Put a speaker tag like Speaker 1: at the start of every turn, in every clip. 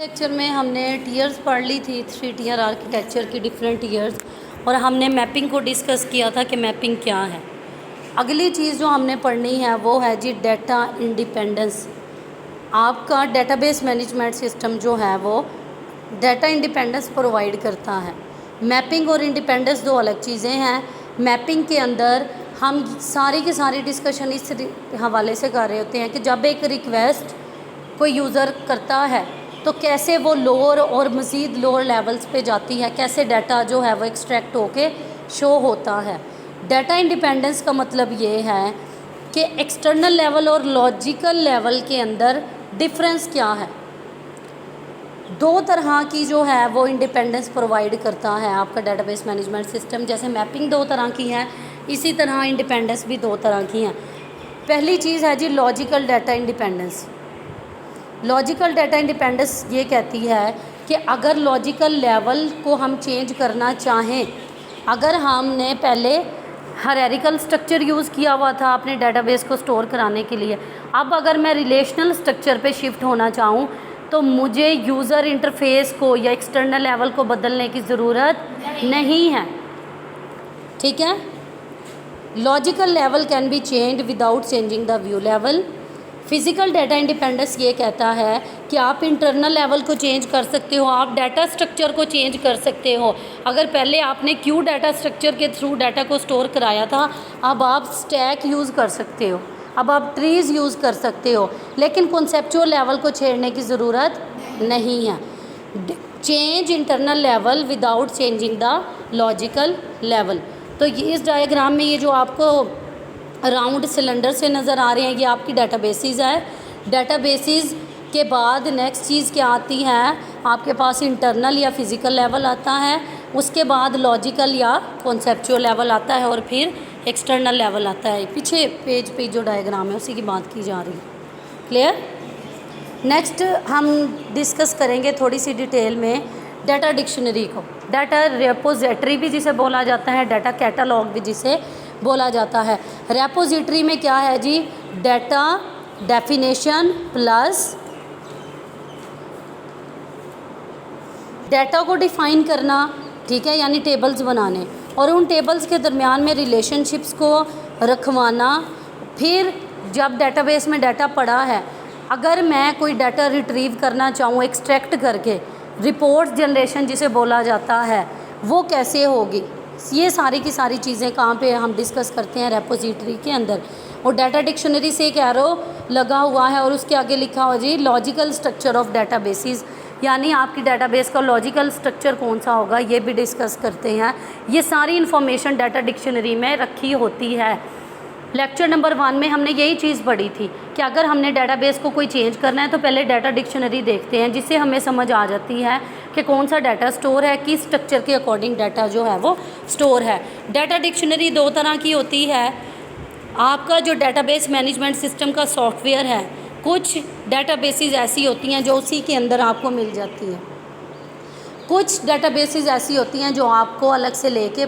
Speaker 1: Lecture में हमने tears पढ़ ली थी, 3 टीयर आर्किटेक्चर की डिफरेंट टीयर्स, और हमने मैपिंग को डिस्कस किया था कि मैपिंग क्या है। अगली चीज़ जो हमने पढ़नी है वो है जी डाटा इंडिपेंडेंस। आपका डेटाबेस मैनेजमेंट सिस्टम जो है वो डाटा इंडिपेंडेंस प्रोवाइड करता है। मैपिंग और इंडिपेंडेंस दो अलग चीज़ें हैं। मैपिंग के अंदर हम सारी की सारी डिस्कशन इस हवाले से कर रहे होते हैं कि जब एक रिक्वेस्ट कोई यूज़र करता है तो कैसे वो लोअर और मज़ीद लोअर लेवल्स पे जाती है, कैसे डाटा जो है वो एक्सट्रैक्ट होके शो होता है। डाटा इंडिपेंडेंस का मतलब ये है कि एक्सटर्नल लेवल और लॉजिकल लेवल के अंदर डिफरेंस क्या है। दो तरह की जो है वो इंडिपेंडेंस प्रोवाइड करता है आपका डेटाबेस मैनेजमेंट सिस्टम। जैसे मैपिंग दो तरह की है, इसी तरह इंडिपेंडेंस भी दो तरह की हैं। पहली चीज़ है जी logical data independence. Logical data independence ये कहती है कि अगर लॉजिकल लेवल को हम चेंज करना चाहें, अगर हमने पहले हायरार्किकल स्ट्रक्चर यूज़ किया हुआ था अपने डेटाबेस को स्टोर कराने के लिए, अब अगर मैं रिलेशनल स्ट्रक्चर पे शिफ्ट होना चाहूँ तो मुझे यूज़र इंटरफेस को या एक्सटर्नल लेवल को बदलने की ज़रूरत नहीं है। ठीक है। Logical level can be changed without changing the view level. Physical data independence ये कहता है कि आप इंटरनल लेवल को चेंज कर सकते हो, आप डाटा स्ट्रक्चर को चेंज कर सकते हो। अगर पहले आपने क्यू डाटा स्ट्रक्चर के थ्रू डाटा को स्टोर कराया था, अब आप स्टैक यूज़ कर सकते हो, अब आप ट्रीज़ यूज़ कर सकते हो, लेकिन कॉन्सेप्चुअल लेवल को छेड़ने की ज़रूरत नहीं है। Change internal level without changing the logical level. तो ये इस डायग्राम में ये जो आपको राउंड सिलेंडर से नज़र आ रहे हैं, ये आपकी डेटाबेसेस है। डेटाबेसेस के बाद नेक्स्ट चीज़ क्या आती है, आपके पास इंटरनल या फिज़िकल लेवल आता है, उसके बाद लॉजिकल या कॉन्सेप्चुअल लेवल आता है, और फिर एक्सटर्नल लेवल आता है। पीछे पेज पे जो डायग्राम है उसी की बात की जा रही है। क्लियर। नेक्स्ट हम डिस्कस करेंगे थोड़ी सी डिटेल में डाटा डिक्शनरी को। डाटा रेपोजिटरी भी जिसे बोला जाता है, डाटा कैटलॉग भी जिसे बोला जाता है। रेपोजिटरी में क्या है जी, डाटा डेफिनेशन प्लस डाटा को डिफ़ाइन करना, ठीक है, यानी टेबल्स बनाने, और उन टेबल्स के दरमियान में रिलेशनशिप्स को रखवाना। फिर जब डेटाबेस में डाटा पड़ा है, अगर मैं कोई डाटा रिट्रीव करना चाहूँ एक्सट्रैक्ट करके, रिपोर्ट जनरेशन जिसे बोला जाता है वो कैसे होगी, ये सारी की सारी चीज़ें कहाँ पे हम डिस्कस करते हैं, रेपोजिटरी के अंदर। और डाटा डिक्शनरी से एक एरो लगा हुआ है और उसके आगे लिखा हुआ जी लॉजिकल स्ट्रक्चर ऑफ डाटाबेसेस, यानी आपकी डाटाबेस का लॉजिकल स्ट्रक्चर कौन सा होगा ये भी डिस्कस करते हैं। ये सारी इन्फॉर्मेशन डाटा डिक्शनरी में रखी होती है। लेक्चर नंबर 1 में हमने यही चीज़ पढ़ी थी कि अगर हमने डाटाबेस को कोई चेंज करना है तो पहले डाटा डिक्शनरी देखते हैं, जिससे हमें समझ आ जाती है कि कौन सा डाटा स्टोर है, किस स्ट्रक्चर के अकॉर्डिंग डाटा जो है वो स्टोर है। डाटा डिक्शनरी दो तरह की होती है। आपका जो डाटाबेस मैनेजमेंट सिस्टम का सॉफ्टवेयर है, कुछ डाटाबेसेस ऐसी होती हैं जो उसी के अंदर आपको मिल जाती है, कुछ डाटाबेसेस ऐसी होती हैं जो आपको अलग से लेके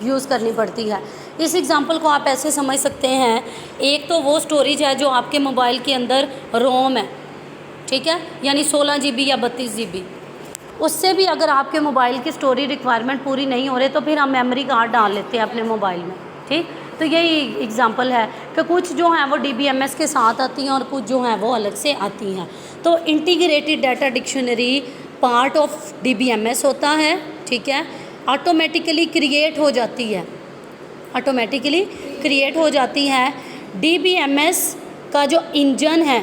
Speaker 1: यूज़ करनी पड़ती है। इस एग्ज़ाम्पल को आप ऐसे समझ सकते हैं, एक तो वो स्टोरेज है जो आपके मोबाइल के अंदर रोम है, ठीक है, यानी 16 GB या 32 GB। उससे भी अगर आपके मोबाइल की स्टोरेज रिक्वायरमेंट पूरी नहीं हो रही तो फिर हम मेमोरी कार्ड डाल लेते हैं अपने मोबाइल में, ठीक। तो यही एग्ज़ाम्पल है कि कुछ जो हैं वो DBMS के साथ आती हैं और कुछ जो हैं वो अलग से आती हैं। तो integrated data dictionary part of DBMS होता है, ठीक है, ऑटोमेटिकली क्रिएट हो जाती है, ऑटोमेटिकली क्रिएट हो जाती है। DBMS का जो इंजन है,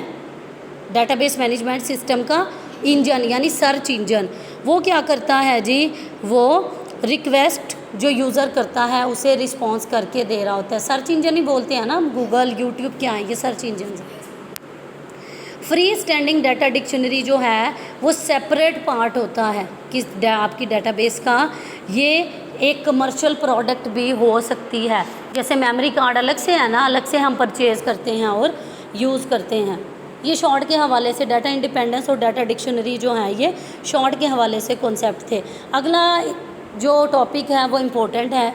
Speaker 1: डाटाबेस मैनेजमेंट सिस्टम का इंजन यानी सर्च इंजन, वो क्या करता है जी, वो रिक्वेस्ट जो यूज़र करता है उसे रिस्पॉन्स करके दे रहा होता है। सर्च इंजन ही बोलते हैं ना, गूगल यूट्यूब क्या है, ये सर्च इंजन है। फ्री स्टैंडिंग डाटा डिक्शनरी जो है वो सेपरेट पार्ट होता है कि आपकी डाटाबेस का। ये एक कमर्शियल प्रोडक्ट भी हो सकती है, जैसे मेमोरी कार्ड अलग से है ना, अलग से हम परचेज़ करते हैं और यूज़ करते हैं। ये शॉर्ट के हवाले से डाटा इंडिपेंडेंस और डाटा डिक्शनरी जो है ये शॉर्ट के हवाले से कॉन्सेप्ट थे। अगला जो टॉपिक है वो इम्पोर्टेंट है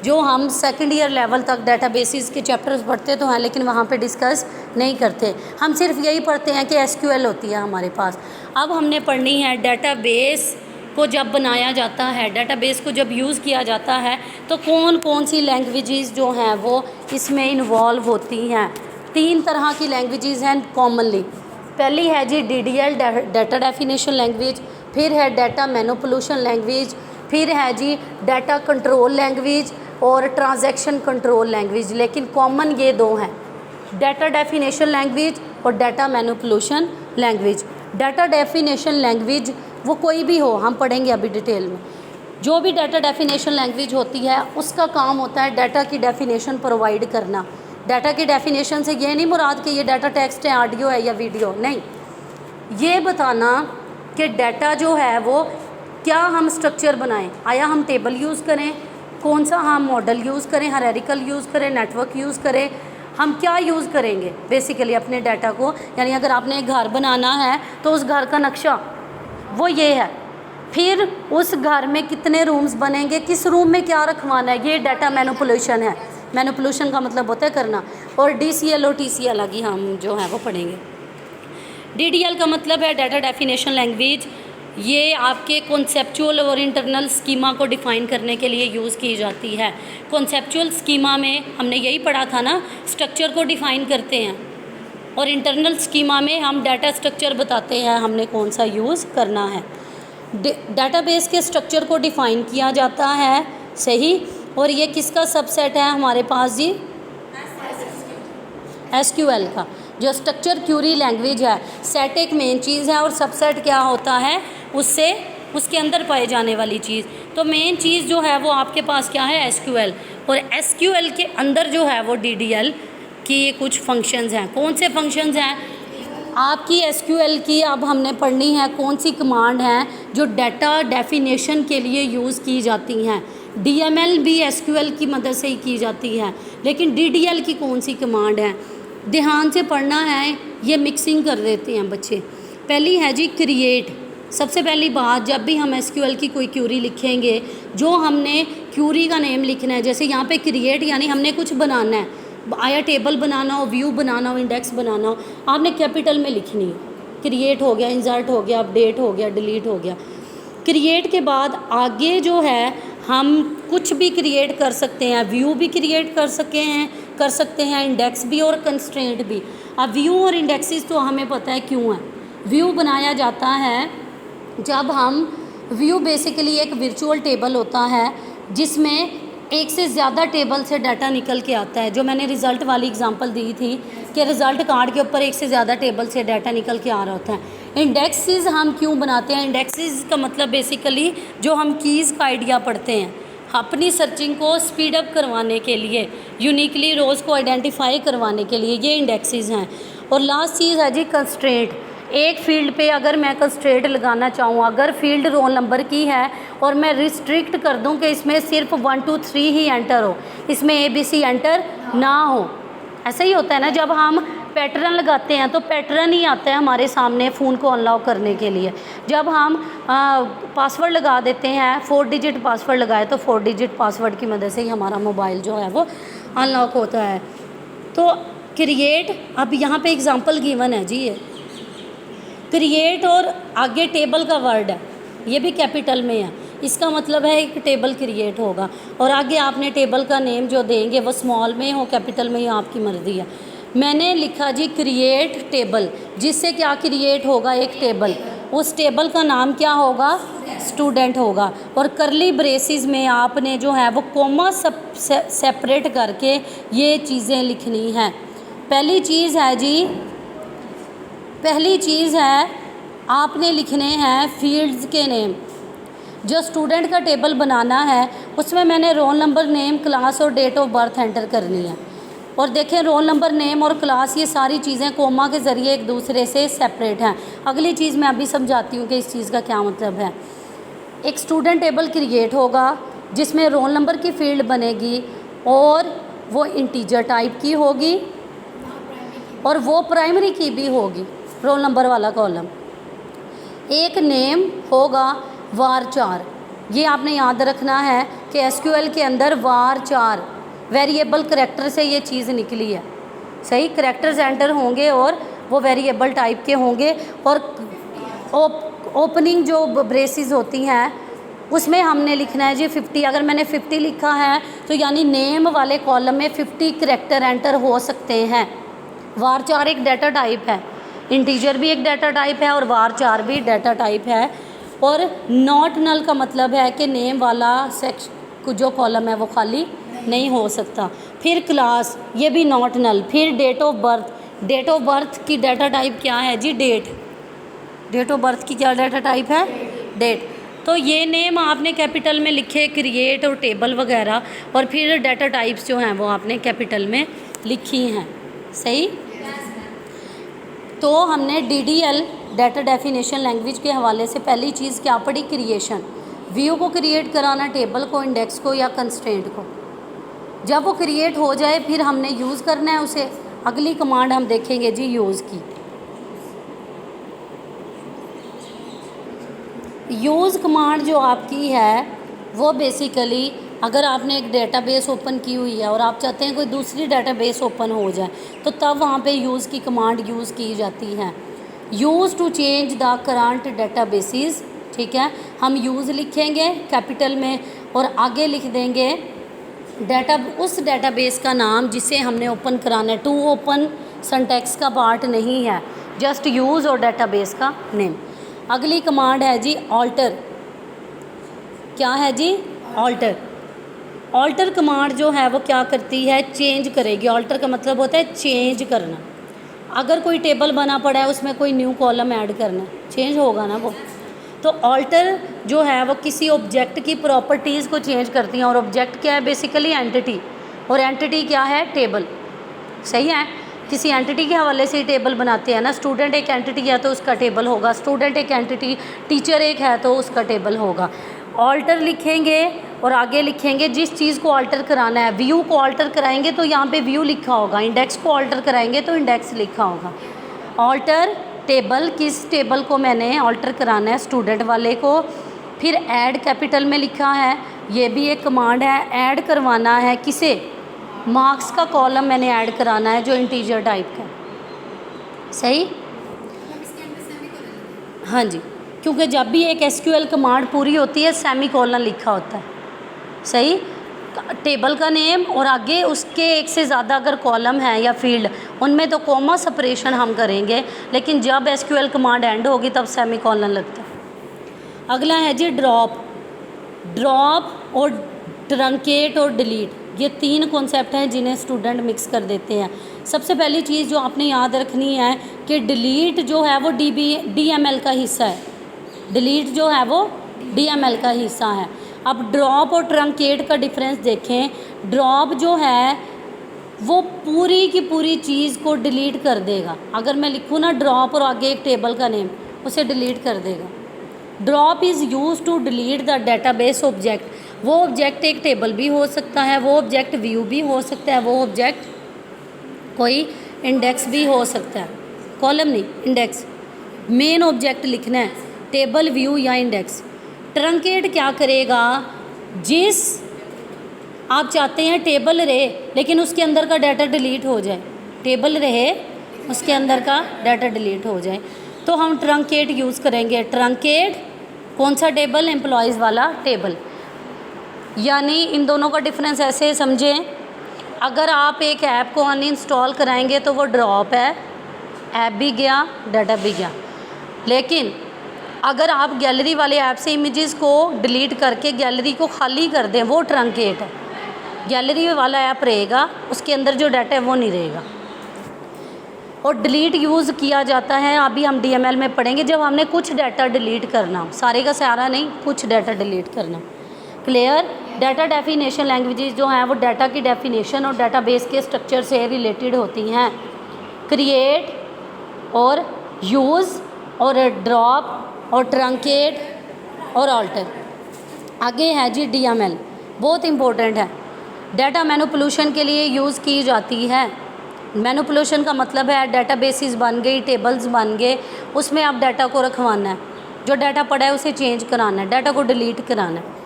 Speaker 1: जो हम सेकंड ईयर लेवल तक डेटाबेसेस के चैप्टर्स पढ़ते तो हैं, लेकिन वहाँ पे डिस्कस नहीं करते। हम सिर्फ यही पढ़ते हैं कि एसक्यूएल होती है हमारे पास। अब हमने पढ़नी है डेटाबेस को जब बनाया जाता है, डेटाबेस को जब यूज़ किया जाता है तो कौन कौन सी लैंग्वेजेस जो हैं वो इसमें इन्वॉल्व होती हैं। 3 तरह की लैंग्वेजेस हैं कॉमनली। पहली है जी DDL डाटा डेफिनेशन लैंग्वेज, फिर है डाटा मैनिपुलेशन लैंग्वेज, फिर है जी डाटा कंट्रोल लैंग्वेज और ट्रांजैक्शन कंट्रोल लैंग्वेज। लेकिन कॉमन ये 2 हैं, डाटा डेफिनेशन लैंग्वेज और data manipulation language. Data definition language वो कोई भी हो, हम पढ़ेंगे अभी डिटेल में। जो भी डाटा डेफिनेशन लैंग्वेज होती है उसका काम होता है डाटा की डेफिनेशन प्रोवाइड करना। डाटा की डेफिनेशन से ये नहीं मुराद कि ये डाटा टेक्स्ट है, ऑडियो है या वीडियो, नहीं, ये बताना कि डाटा जो है वो क्या हम स्ट्रक्चर बनाएं, आया हम टेबल यूज़ करें, कौन सा हम मॉडल यूज़ करें, हायरार्किकल यूज़ करें, नेटवर्क यूज़ करें, हम क्या यूज़ करेंगे बेसिकली अपने डाटा को। यानी अगर आपने एक घर बनाना है तो उस घर का नक्शा वो ये है, फिर उस घर में कितने रूम्स बनेंगे, किस रूम में क्या रखवाना है, ये डाटा मैनिपुलेशन है। मैनिपुलेशन का मतलब होता है करना। और DCL और TCL आगे हम जो है वो पढ़ेंगे। DDL का मतलब है डाटा डेफिनेशन लैंग्वेज, ये आपके कॉन्सेप्चुअल और इंटरनल स्कीमा को डिफ़ाइन करने के लिए यूज़ की जाती है। कॉन्सेप्चुअल स्कीमा में हमने यही पढ़ा था ना, स्ट्रक्चर को डिफ़ाइन करते हैं, और इंटरनल स्कीमा में हम डाटा स्ट्रक्चर बताते हैं हमने कौन सा यूज़ करना है। डाटाबेस के स्ट्रक्चर को डिफ़ाइन किया जाता है, सही, और ये किसका सबसेट है हमारे पास जी, SQL का। जो स्ट्रक्चर क्यूरी लैंग्वेज है, सेट एक मेन चीज़ है और सबसेट क्या होता है उससे, उसके अंदर पाए जाने वाली चीज़। तो मेन चीज़ जो है वो आपके पास क्या है, SQL, और SQL के अंदर जो है वो DDL की कुछ फंक्शंस हैं। कौन से फंक्शंस हैं आपकी SQL की, अब हमने पढ़नी है कौन सी कमांड हैं जो डाटा डेफिनेशन के लिए यूज़ की जाती हैं। DML भी SQL की मदद से ही की जाती है, लेकिन DDL की कौन सी कमांड है ध्यान से पढ़ना है, ये मिक्सिंग कर देते हैं बच्चे। पहली है जी क्रिएट। सबसे पहली बात, जब भी हम SQL की कोई क्यूरी लिखेंगे, जो हमने क्यूरी का नेम लिखना है, जैसे यहाँ पे क्रिएट यानी हमने कुछ बनाना है, आया टेबल बनाना हो, व्यू बनाना हो, इंडेक्स बनाना हो, आपने कैपिटल में लिखनी है। क्रिएट हो गया, इंसर्ट हो गया, अपडेट हो गया, डिलीट हो गया। क्रिएट के बाद आगे जो है हम कुछ भी क्रिएट कर सकते हैं, व्यू भी क्रिएट कर सकते हैं, इंडेक्स भी और कंस्ट्रेंट भी। अब व्यू और इंडेक्सेस तो हमें पता है क्यों है। व्यू बनाया जाता है जब हम, व्यू बेसिकली एक वर्चुअल टेबल होता है जिसमें एक से ज़्यादा टेबल से डाटा निकल के आता है। जो मैंने रिज़ल्ट वाली एग्जांपल दी थी कि रिज़ल्ट कार्ड के ऊपर एक से ज़्यादा टेबल से डाटा निकल के आ रहा होता है। इंडेक्सेस हम क्यों बनाते हैं, इंडेक्सेस का मतलब बेसिकली जो हम कीज़ का आइडिया पढ़ते हैं, अपनी सर्चिंग को स्पीड अप करवाने के लिए, यूनिकली रोज़ को आइडेंटिफाई करवाने के लिए, ये इंडेक्सेस हैं। और लास्ट चीज़ है जी कंस्ट्रेंट। एक फ़ील्ड पे अगर मैं कंस्ट्रेंट लगाना चाहूँ, अगर फील्ड रोल नंबर की है और मैं रिस्ट्रिक्ट कर दूँ कि इसमें सिर्फ 1 2 3 ही एंटर हो, इसमें ABC एंटर ना हो। ऐसा ही होता है ना, जब हम पैटर्न लगाते हैं तो पैटर्न ही आता है हमारे सामने फ़ोन को अनलॉक करने के लिए। जब हम पासवर्ड लगा देते हैं, 4 डिजिट पासवर्ड लगाए, तो 4 डिजिट पासवर्ड की मदद से ही हमारा मोबाइल जो है वो अनलॉक होता है। तो क्रिएट, अब यहाँ पे एग्जांपल गिवन है जी, ये क्रिएट और आगे टेबल का वर्ड है, ये भी कैपिटल में है, इसका मतलब है एक टेबल क्रिएट होगा। और आगे आपने टेबल का नेम जो देंगे वो स्मॉल में हो, कैपिटल में, या आपकी मर्ज़ी है। मैंने लिखा जी क्रिएट टेबल, जिससे क्या क्रिएट होगा, एक टेबल। उस टेबल का नाम क्या होगा, स्टूडेंट होगा। और करली ब्रेसिस में आपने जो है वो कोमा सेपरेट करके ये चीज़ें लिखनी हैं। पहली चीज़ है आपने लिखने हैं फील्ड्स के नेम। जो स्टूडेंट का टेबल बनाना है उसमें मैंने रोल नंबर, नेम, क्लास और डेट ऑफ बर्थ एंटर करनी है। और देखें, रोल नंबर, नेम और क्लास, ये सारी चीज़ें कोमा के ज़रिए एक दूसरे से सेपरेट हैं। अगली चीज़ मैं अभी समझाती हूँ कि इस चीज़ का क्या मतलब है। एक स्टूडेंट टेबल क्रिएट होगा जिसमें रोल नंबर की फील्ड बनेगी और वो इंटीजर टाइप की होगी और वो प्राइमरी की भी होगी, रोल नंबर वाला कॉलम। एक नेम होगा var 4, ये आपने याद रखना है। कि एसक्यूएल के अंदर वार चार वेरिएबल करैक्टर से ये चीज़ निकली है। सही, करैक्टर्स एंटर होंगे और वो वेरिएबल टाइप के होंगे, और ओपनिंग जो ब्रेसेस होती हैं उसमें हमने लिखना है जी 50। अगर मैंने 50 लिखा है तो यानी नेम वाले कॉलम में 50 करैक्टर एंटर हो सकते हैं। वार चार एक डाटा टाइप है, इंटीजर भी एक डाटा टाइप है और वार चार भी डाटा टाइप है। और नॉट नल का मतलब है कि नेम वाला सेक्शन जो कॉलम है वो खाली नहीं हो सकता। फिर क्लास, ये भी नॉट नल। फिर date of birth, date of birth की डाटा टाइप क्या है जी? डेट। डेट ऑफ बर्थ की क्या डाटा टाइप है? डेट। तो ये नेम आपने कैपिटल में लिखे, क्रिएट और टेबल वगैरह, और फिर डाटा टाइप्स जो हैं वो आपने कैपिटल में लिखी हैं। सही। तो हमने DDL डाटा डेफिनेशन लैंग्वेज के हवाले से पहली चीज़ क्या पढ़ी? क्रिएशन। व्यू को क्रिएट कराना, टेबल को, इंडेक्स को या कंस्ट्रेंट को। जब वो क्रिएट हो जाए फिर हमने यूज़ करना है उसे। अगली कमांड हम देखेंगे जी यूज़ की। यूज़ कमांड जो आपकी है वो बेसिकली, अगर आपने एक डेटाबेस ओपन की हुई है और आप चाहते हैं कोई दूसरी डेटाबेस ओपन हो जाए तो तब वहाँ पे यूज़ की कमांड यूज़ की जाती है। Use to change the current databases. ठीक है, हम यूज़ लिखेंगे कैपिटल में और आगे लिख देंगे डाटा, उस डेटाबेस का नाम जिसे हमने ओपन कराना है। टू ओपन सिंटैक्स का पार्ट नहीं है, जस्ट यूज़ और डेटाबेस का नेम। अगली कमांड है जी ऑल्टर। क्या है जी? ऑल्टर। ऑल्टर कमांड जो है वो क्या करती है? चेंज करेगी। ऑल्टर का मतलब होता है चेंज करना। अगर कोई टेबल बना पड़ा है उसमें कोई न्यू कॉलम ऐड करना, चेंज होगा ना वो। तो ऑल्टर जो है वो किसी ऑब्जेक्ट की प्रॉपर्टीज़ को चेंज करती हैं, और ऑब्जेक्ट क्या है? बेसिकली एंटिटी, और एंटिटी क्या है? टेबल। सही है, किसी एंटिटी के हवाले से ही टेबल बनाते हैं ना। स्टूडेंट एक एंटिटी है तो उसका टेबल होगा, स्टूडेंट एक एंटिटी, टीचर एक है तो उसका टेबल होगा। ऑल्टर लिखेंगे और आगे लिखेंगे जिस चीज़ को ऑल्टर कराना है। व्यू को ऑल्टर कराएंगे तो यहाँ पे व्यू लिखा होगा, इंडेक्स को ऑल्टर कराएंगे तो इंडेक्स लिखा होगा। ऑल्टर टेबल, किस टेबल को मैंने ऑल्टर कराना है? स्टूडेंट वाले को। फिर ऐड कैपिटल में लिखा है, ये भी एक कमांड है। ऐड करवाना है किसे? मार्क्स का कॉलम मैंने ऐड कराना है जो इंटीजर टाइप का। सही। हाँ जी, क्योंकि जब भी एक एसक्यूएल कमांड पूरी होती है सेमीकोलन लिखा होता है। सही, टेबल का नेम और आगे उसके एक से ज़्यादा अगर कॉलम है या फील्ड, उनमें तो कॉमा सेपरेशन हम करेंगे, लेकिन जब एसक्यूएल कमांड एंड होगी तब सेमीकोलन लगता है। अगला है जी ड्रॉप। ड्रॉप और ट्रंकेट और डिलीट, ये तीन कॉन्सेप्ट हैं जिन्हें स्टूडेंट मिक्स कर देते हैं। सबसे पहली चीज़ जो आपने याद रखनी है कि डिलीट जो है वो DML का हिस्सा है। डिलीट जो है वो DML का हिस्सा है। अब ड्रॉप और ट्रंकेट का डिफरेंस देखें। ड्रॉप जो है वो पूरी की पूरी चीज़ को डिलीट कर देगा। अगर मैं लिखूँ ना ड्रॉप और आगे एक टेबल का नेम, उसे डिलीट कर देगा। Drop is use to delete the database object. वो ऑब्जेक्ट एक टेबल भी हो सकता है, वो ऑब्जेक्ट व्यू भी हो सकता है, वो ऑब्जेक्ट कोई इंडेक्स भी हो सकता है, कॉलम नहीं इंडेक्स। मेन ऑब्जेक्ट लिखना है, टेबल, व्यू या इंडेक्स। ट्रंकेट क्या करेगा? जिस आप चाहते हैं टेबल रहे लेकिन उसके अंदर का डाटा डिलीट हो जाए, टेबल रहे उसके अंदर का डाटा डिलीट हो जाए, तो हम ट्रंकेट यूज़ करेंगे। ट्रंकेट कौन सा टेबल? एम्प्लॉयज़ वाला टेबल। यानी इन दोनों का डिफरेंस ऐसे समझें, अगर आप एक ऐप को अनइंस्टॉल कराएंगे तो वो ड्रॉप है, ऐप भी गया, डाटा भी गया। लेकिन अगर आप गैलरी वाले ऐप से इमेजेस को डिलीट करके गैलरी को खाली कर दें, वो ट्रंकेट है। गैलरी वाला ऐप रहेगा, उसके अंदर जो डाटा है वो नहीं रहेगा। और डिलीट यूज़ किया जाता है, अभी हम DML में पढ़ेंगे, जब हमने कुछ डाटा डिलीट करना, सारे का सारा नहीं, कुछ डाटा डिलीट करना। क्लियर? डाटा डेफिनेशन लैंग्वेजेस जो हैं वो डाटा की डेफिनेशन और डाटाबेस के स्ट्रक्चर से रिलेटेड होती हैं। क्रिएट और यूज़ और ड्रॉप और ट्रंकेट और ऑल्टर। आगे है जी DML, बहुत इम्पोर्टेंट है। डाटा मैनिपुलेशन के लिए यूज़ की जाती है। मैनिपुलेशन का मतलब है डेटाबेसेस बन गई, टेबल्स बन गए, उसमें आप डाटा को रखवाना है, जो डाटा पड़ा है उसे चेंज कराना है, डाटा को डिलीट कराना है।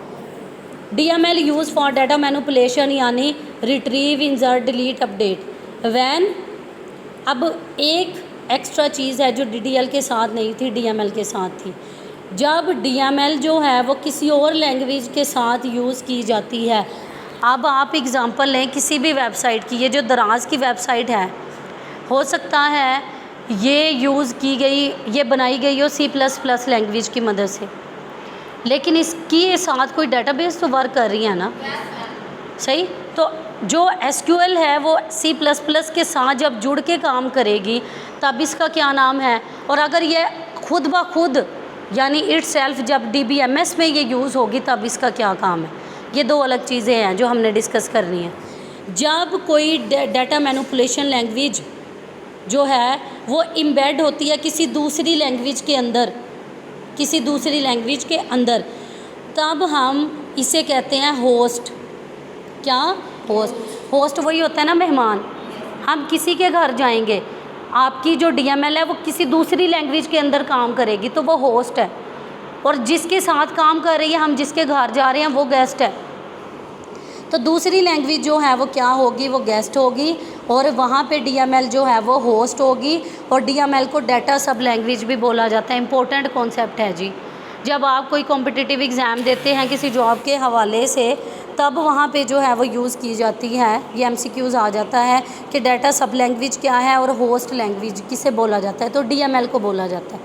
Speaker 1: DML use for data manipulation यानी रिट्रीव, इंसर्ट, डिलीट, अपडेट। वैन अब एक एक्स्ट्रा चीज़ है जो DDL के साथ नहीं थी, DML के साथ थी। जब DML जो है वो किसी और लैंग्वेज के साथ यूज़ की जाती है। अब आप एग्ज़ाम्पल लें किसी भी वेबसाइट की, ये जो दराज की वेबसाइट है, हो सकता है ये यूज़ की गई, ये बनाई गई हो C++ लैंग्वेज की मदद से, लेकिन इसके साथ कोई डेटाबेस तो वर्क कर रही है ना, सही। तो जो SQL है वो C++ के साथ जब जुड़ के काम करेगी तब इसका क्या नाम है। और अगर ये खुद ब खुद यानी इटसेल्फ जब DBMS में ये यूज़ होगी तब इसका क्या काम है। ये दो अलग चीज़ें हैं जो हमने डिस्कस करनी है। जब कोई डाटा मैनिपुलेशन लैंग्वेज जो है वो इम्बेड होती है किसी दूसरी लैंग्वेज के अंदर, किसी दूसरी लैंग्वेज के अंदर, तब हम इसे कहते हैं होस्ट। क्या? होस्ट। होस्ट वही होता है ना मेहमान। हम किसी के घर जाएंगे, आपकी जो DML है वो किसी दूसरी लैंग्वेज के अंदर काम करेगी तो वो होस्ट है, और जिसके साथ काम कर रही है, हम जिसके घर जा रहे हैं, वो गेस्ट है। तो दूसरी लैंग्वेज जो है वो क्या होगी, वो गेस्ट होगी, और वहाँ पे DML जो है वो होस्ट होगी। और DML को डाटा सब लैंग्वेज भी बोला जाता है। इंपॉर्टेंट कॉन्सेप्ट है जी। जब आप कोई कॉम्पिटिटिव एग्ज़ाम देते हैं किसी जॉब के हवाले से, तब वहाँ पे जो है वो यूज़ की जाती है। ये MCQs आ जाता है कि डाटा सब लैंग्वेज क्या है और होस्ट लैंग्वेज किसे बोला जाता है, तो DML को बोला जाता है।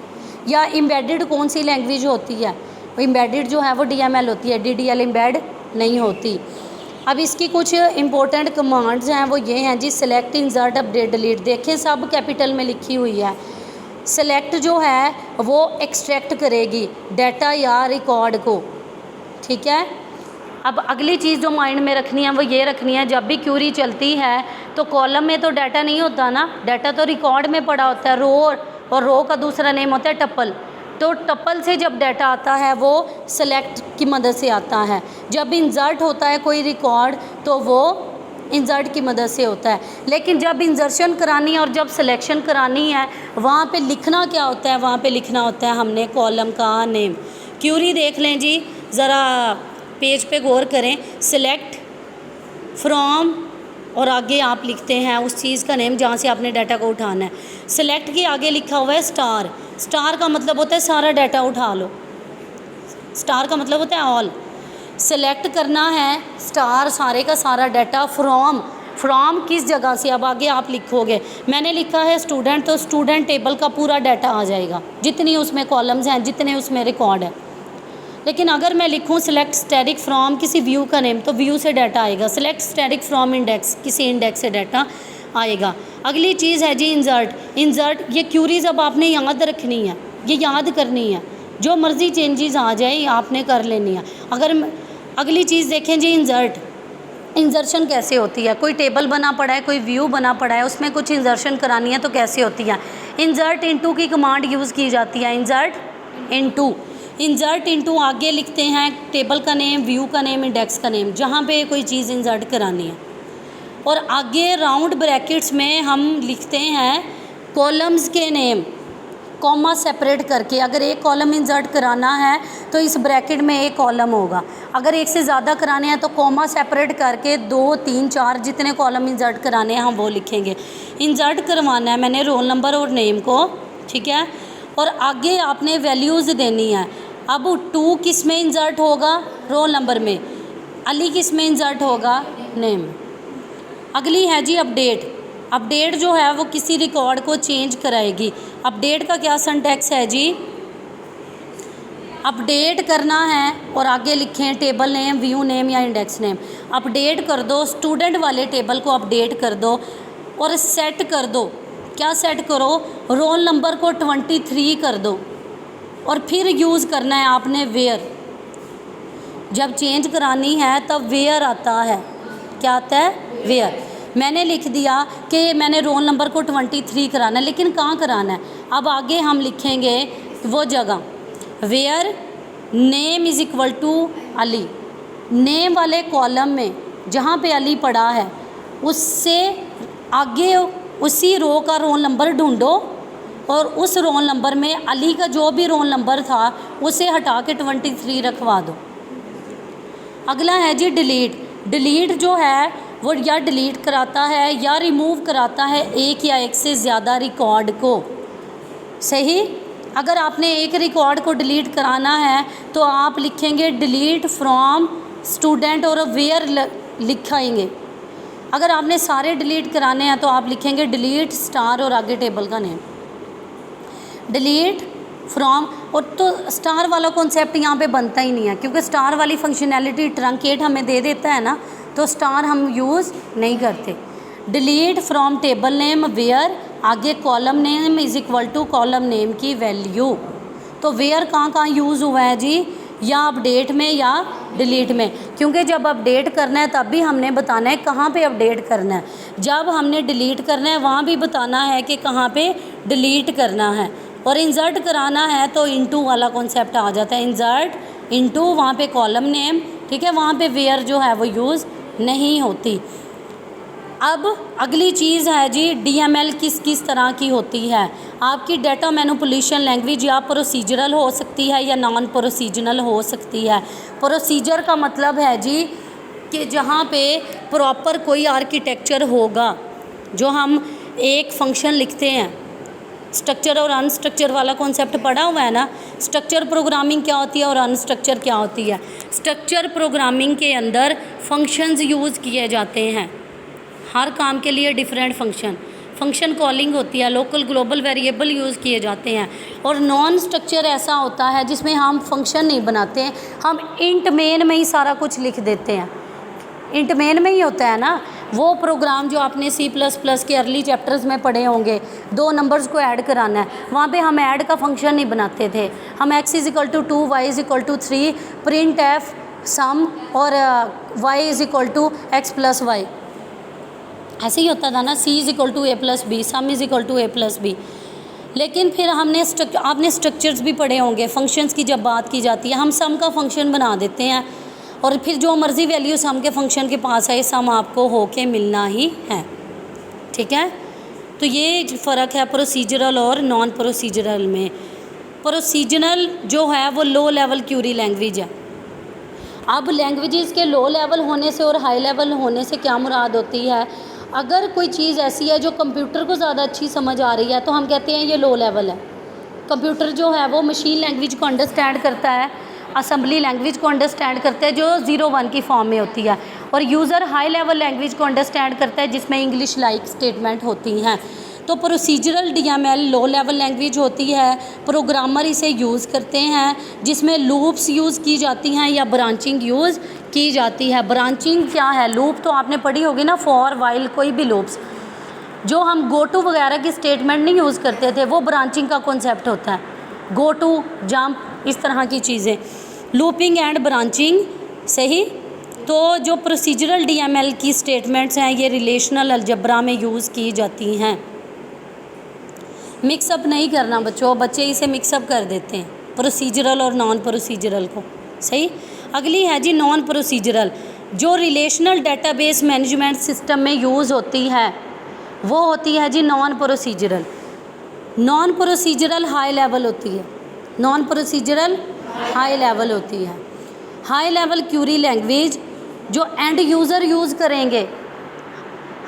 Speaker 1: या एम्बेडेड कौन सी लैंग्वेज होती है, एम्बेडेड जो है वो DML होती है, DDL एम्बेड नहीं होती। अब इसकी कुछ इंपॉर्टेंट कमांड्स हैं, वो ये हैं जी। Select, insert, update, delete. देखें सब कैपिटल में लिखी हुई है। सेलेक्ट जो है वो एक्सट्रैक्ट करेगी डाटा या रिकॉर्ड को, ठीक है। अब अगली चीज़ जो माइंड में रखनी है वो ये रखनी है, जब भी क्यूरी चलती है तो कॉलम में तो डाटा नहीं होता ना, डाटा तो रिकॉर्ड में पड़ा होता है, रो, और रो का दूसरा नेम होता है टपल। तो टपल से जब डाटा आता है वो सेलेक्ट की मदद से आता है। जब इंसर्ट होता है कोई रिकॉर्ड तो वो इंसर्ट की मदद से होता है। लेकिन जब इंसर्शन करानी है और जब सिलेक्शन करानी है, वहाँ पे लिखना क्या होता है, वहाँ पे लिखना होता है हमने कॉलम का नेम। क्यूरी देख लें जी, ज़रा पेज पे गौर करें। सिलेक्ट फ्रॉम और आगे आप लिखते हैं उस चीज़ का नेम जहाँ से आपने डाटा को उठाना है। सिलेक्ट के आगे लिखा हुआ है स्टार। स्टार का मतलब होता है सारा डाटा उठा लो, स्टार का मतलब होता है ऑल। सेलेक्ट करना है स्टार, सारे का सारा डाटा। फ्रॉम किस जगह से, अब आगे आप लिखोगे। मैंने लिखा है स्टूडेंट, तो स्टूडेंट टेबल का पूरा डाटा आ जाएगा, जितनी उसमें कॉलम्स हैं, जितने उसमें रिकॉर्ड है। लेकिन अगर मैं लिखूं सिलेक्ट स्टैटिक फ्रॉम किसी व्यू का नेम, तो व्यू से डाटा आएगा। सिलेक्ट स्टैटिक फ्रॉम इंडेक्स, किसी इंडेक्स से डाटा आएगा। अगली चीज़ है जी इंसर्ट। इंसर्ट ये क्यूरीज अब आपने याद रखनी है, ये याद करनी है, जो मर्ज़ी चेंजेस आ जाए आपने कर लेनी है। अगली चीज़ देखें जी इंसर्ट। इंसर्शन कैसे होती है, कोई टेबल बना पड़ा है, कोई व्यू बना पड़ा है, उसमें कुछ इंसर्शन करानी है तो कैसे होती है। इंसर्ट इनटू की कमांड यूज़ की जाती है। इंसर्ट इनटू, इंसर्ट इनटू आगे लिखते हैं टेबल का नेम, व्यू का नेम, इंडेक्स का नेम, जहाँ पे कोई चीज़ इंसर्ट करानी है। और आगे राउंड ब्रैकेट्स में हम लिखते हैं कॉलम्स के नेम, कॉमा सेपरेट करके। अगर एक कॉलम इंसर्ट कराना है तो इस ब्रैकेट में एक कॉलम होगा। अगर एक से ज़्यादा कराने हैं तो कॉमा सेपरेट करके 2, 3, 4 जितने कॉलम इंसर्ट कराने हैं हम वो लिखेंगे। इंसर्ट करवाना है मैंने रोल नंबर और नेम को, ठीक है। और आगे आपने वैल्यूज़ देनी है। अब 2 किस में इंसर्ट होगा, रोल नंबर में। अली किस में इंसर्ट होगा, नेम। अगली है जी अपडेट। अपडेट जो है वो किसी रिकॉर्ड को चेंज कराएगी। अपडेट का क्या सिंटैक्स है जी, अपडेट करना है और आगे लिखें टेबल नेम, व्यू नेम या इंडेक्स नेम। अपडेट कर दो, स्टूडेंट वाले टेबल को अपडेट कर दो और सेट कर दो। क्या सेट करो, रोल नंबर को 23 कर दो। और फिर यूज़ करना है आपने वेयर। जब चेंज करानी है तब वेयर आता है। क्या आता है, वेयर। मैंने लिख दिया कि मैंने रोल नंबर को 23 कराना है, लेकिन कहाँ कराना है। अब आगे हम लिखेंगे वो जगह, where name is equal to Ali. Name वाले कॉलम में जहाँ पे अली पड़ा है उससे आगे उसी रो का रोल नंबर ढूंढो और उस रोल नंबर में अली का जो भी रोल नंबर था उसे हटा के 23 रखवा दो। अगला है जी डिलीट। डिलीट जो है वो या डिलीट कराता है या रिमूव कराता है एक या एक से ज़्यादा रिकॉर्ड को। सही। अगर आपने एक रिकॉर्ड को डिलीट कराना है तो आप लिखेंगे डिलीट फ्रॉम स्टूडेंट और वेयर लिखाएंगे। अगर आपने सारे डिलीट कराने हैं तो आप लिखेंगे डिलीट स्टार और आगे टेबल का नेम। डिलीट फ्रॉम, और तो स्टार वाला कॉन्सेप्ट यहाँ पे बनता ही नहीं है क्योंकि स्टार वाली फंक्शनैलिटी ट्रंकेट हमें दे देता है ना, तो स्टार हम यूज़ नहीं करते। Delete from table name where आगे column name is equal to column name की वैल्यू। तो वेयर कहाँ यूज़ हुआ है जी, या अपडेट में या डिलीट में, क्योंकि जब अपडेट करना है तब भी हमने बताना है कहाँ पे अपडेट करना है, जब हमने डिलीट करना है वहाँ भी बताना है कि कहाँ पे डिलीट करना है, और इंसर्ट कराना है तो इनटू वाला कॉन्सेप्ट आ जाता है। इंसर्ट इनटू, वहाँ पे कॉलम नेम, ठीक है, वहाँ पे वेयर जो है वो यूज़ नहीं होती। अब अगली चीज़ है जी डीएमएल किस किस तरह की होती है। आपकी डेटा मैनिपुलेशन लैंग्वेज या प्रोसीजरल हो सकती है या नॉन प्रोसीजरल हो सकती है। प्रोसीजर का मतलब है जी कि जहाँ पे प्रॉपर कोई आर्किटेक्चर होगा, जो हम एक फंक्शन लिखते हैं, स्ट्रक्चर और अनस्ट्रक्चर वाला कॉन्सेप्ट पढ़ा हुआ है ना। स्ट्रक्चर प्रोग्रामिंग क्या होती है और अनस्ट्रक्चर क्या होती है। स्ट्रक्चर प्रोग्रामिंग के अंदर फंक्शंस यूज़ किए जाते हैं, हर काम के लिए डिफरेंट फंक्शन कॉलिंग होती है, लोकल ग्लोबल वेरिएबल यूज़ किए जाते हैं। और नॉन स्ट्रक्चर ऐसा होता है जिसमें हम फंक्शन नहीं बनाते हैं, हम इंट मेन में ही सारा कुछ लिख देते हैं। इंट मेन में ही होता है ना वो प्रोग्राम जो आपने C++ के अर्ली चैप्टर्स में पढ़े होंगे, 2 नंबर्स को ऐड कराना है, वहाँ पे हम ऐड का फंक्शन नहीं बनाते थे, हम x=2 y=3 प्रिंट एफ सम और y=x+y ऐसे ही होता था ना, C=a+b sum=a+b। लेकिन फिर आपने स्ट्रक्चर्स भी पढ़े होंगे, फंक्शंस की जब बात की जाती है हम सम का फंक्शन बना देते हैं और फिर जो मर्ज़ी वैल्यू सम के फंक्शन के पास है सम आपको होके मिलना ही है, ठीक है। तो ये फ़र्क है प्रोसीजरल और नॉन प्रोसीजरल में। प्रोसीजरल जो है वो लो लेवल क्यूरी लैंग्वेज है। अब लैंग्वेजेस के लो लेवल होने से और हाई लेवल होने से क्या मुराद होती है, अगर कोई चीज़ ऐसी है जो कंप्यूटर को ज़्यादा अच्छी समझ आ रही है तो हम कहते हैं ये लो लेवल है। कंप्यूटर जो है वो मशीन लैंग्वेज को अंडरस्टैंड करता है, असेंबली लैंग्वेज को अंडरस्टैंड करता है जो 0-1 की फॉर्म में होती है, और यूज़र हाई लेवल लैंग्वेज को अंडरस्टैंड करता है जिसमें इंग्लिश लाइक स्टेटमेंट होती हैं। तो procedural DML low level language होती है, प्रोग्रामर इसे यूज़ करते हैं जिसमें लूप्स यूज़ की जाती हैं या ब्रांचिंग यूज़ की जाती है। ब्रांचिंग क्या है, लूप तो आपने पढ़ी होगी ना, फॉर वाइल कोई भी लूप्स, जो हम गो टू वगैरह की स्टेटमेंट नहीं यूज़ करते थे वो ब्रांचिंग का कॉन्सेप्ट होता है, गो टू जंप इस तरह की चीज़ें, लूपिंग एंड ब्रांचिंग। सही। तो जो प्रोसीजरल डीएमएल की स्टेटमेंट्स हैं ये रिलेशनल अलजेब्रा में यूज़ की जाती हैं। मिक्सअप नहीं करना बच्चों, बच्चे इसे मिक्सअप कर देते हैं प्रोसीजरल और नॉन प्रोसीजरल को। सही। अगली है जी नॉन प्रोसीजरल, जो रिलेशनल डेटाबेस मैनेजमेंट सिस्टम में यूज़ होती है वो होती है जी non procedural. Non procedural high level होती है, नॉन प्रोसीजरल हाई लेवल होती है। हाई लेवल क्यूरी लैंग्वेज जो एंड यूज़र यूज़ करेंगे,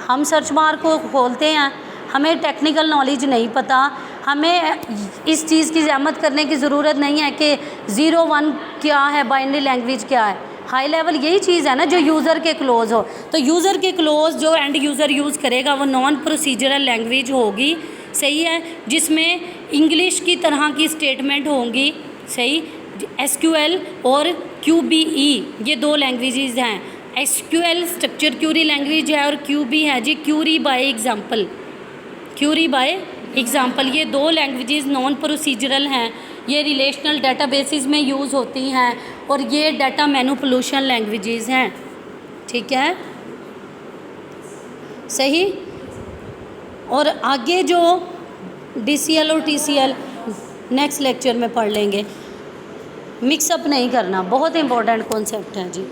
Speaker 1: हम सर्च बार को खोलते हैं, हमें टेक्निकल नॉलेज नहीं पता, हमें इस चीज़ की ज़हमत करने की ज़रूरत नहीं है कि 0-1 क्या है, बाइनरी लैंग्वेज क्या है। हाई लेवल यही चीज़ है ना जो यूज़र के क्लोज़ हो, तो यूज़र के क्लोज़ जो एंड यूज़र यूज़ करेगा वो नॉन प्रोसीजरल लैंग्वेज होगी। सही है, जिसमें इंग्लिश की तरह की स्टेटमेंट होंगी। सही। SQL और QBE ये 2 लैंग्वेजेस हैं। SQL स्ट्रक्चर क्यूरी लैंग्वेज है और QB है जी query by example, query by example. ये 2 लैंग्वेजेस नॉन प्रोसीजरल हैं, ये रिलेशनल डेटाबेसेस में यूज़ होती हैं और ये डाटा मैनिपुलेशन लैंग्वेजेस हैं, ठीक है। सही। और आगे जो DCL और TCL नेक्स्ट लेक्चर में पढ़ लेंगे। मिक्सअप नहीं करना, बहुत इंपॉर्टेंट कॉन्सेप्ट है जी।